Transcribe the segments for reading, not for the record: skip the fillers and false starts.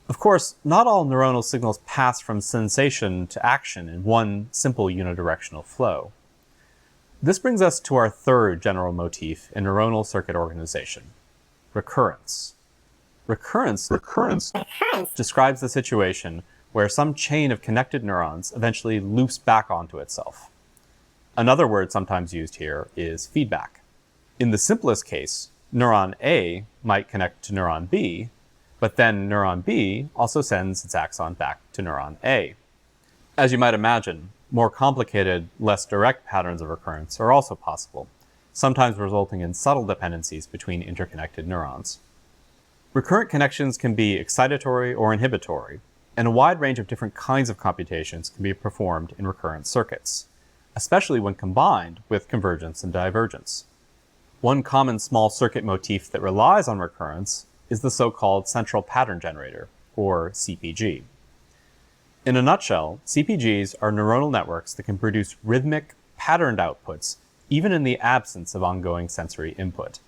Of course, not all neuronal signals pass from sensation to action in one simple unidirectional flow. This brings us to our third general motif in neuronal circuit organization: recurrence. Recurrence describes the situation where some chain of connected neurons eventually loops back onto itself. Another word sometimes used here is feedback. In the simplest case, neuron A might connect to neuron B, but then neuron B also sends its axon back to neuron A. As you might imagine, more complicated, less direct patterns of recurrence are also possible, sometimes resulting in subtle dependencies between interconnected neurons. Recurrent connections can be excitatory or inhibitory, and a wide range of different kinds of computations can be performed in recurrent circuits, especially when combined with convergence and divergence. One common small circuit motif that relies on recurrence is the so-called central pattern generator, or CPG. In a nutshell, CPGs are neuronal networks that can produce rhythmic, patterned outputs even in the absence of ongoing sensory input,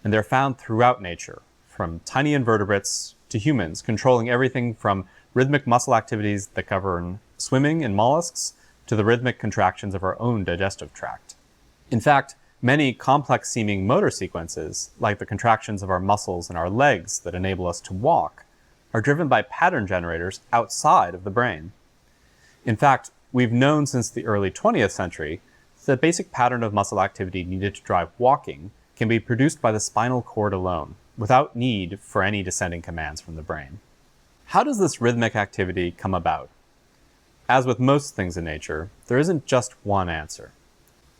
and they're found throughout nature, from tiny invertebrates to humans, controlling everything from rhythmic muscle activities that govern swimming in mollusks to the rhythmic contractions of our own digestive tract. In fact, many complex-seeming motor sequences, like the contractions of our muscles in our legs that enable us to walk, are driven by pattern generators outside of the brain. In fact, we've known since the early 20th century that the basic pattern of muscle activity needed to drive walking can be produced by the spinal cord alone, without need for any descending commands from the brain. How does this rhythmic activity come about? As with most things in nature, there isn't just one answer.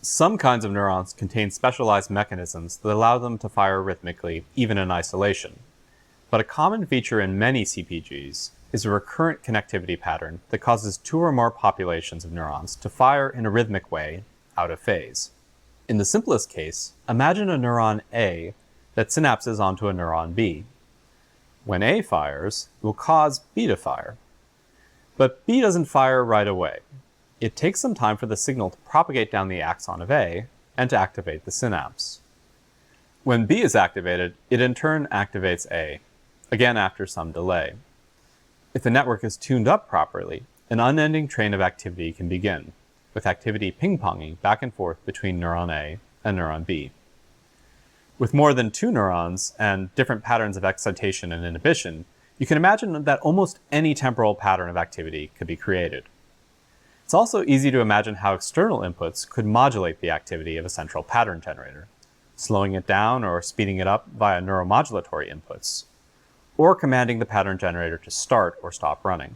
Some kinds of neurons contain specialized mechanisms that allow them to fire rhythmically even in isolation. But a common feature in many CPGs is a recurrent connectivity pattern that causes two or more populations of neurons to fire in a rhythmic way out of phase. In the simplest case, imagine a neuron A that synapses onto a neuron B. When A fires, it will cause B to fire. But B doesn't fire right away. It takes some time for the signal to propagate down the axon of A and to activate the synapse. When B is activated, it in turn activates A, again after some delay. If the network is tuned up properly, an unending train of activity can begin, with activity ping-ponging back and forth between neuron A and neuron B. With more than two neurons and different patterns of excitation and inhibition, you can imagine that almost any temporal pattern of activity could be created. It's also easy to imagine how external inputs could modulate the activity of a central pattern generator, slowing it down or speeding it up via neuromodulatory inputs, or commanding the pattern generator to start or stop running.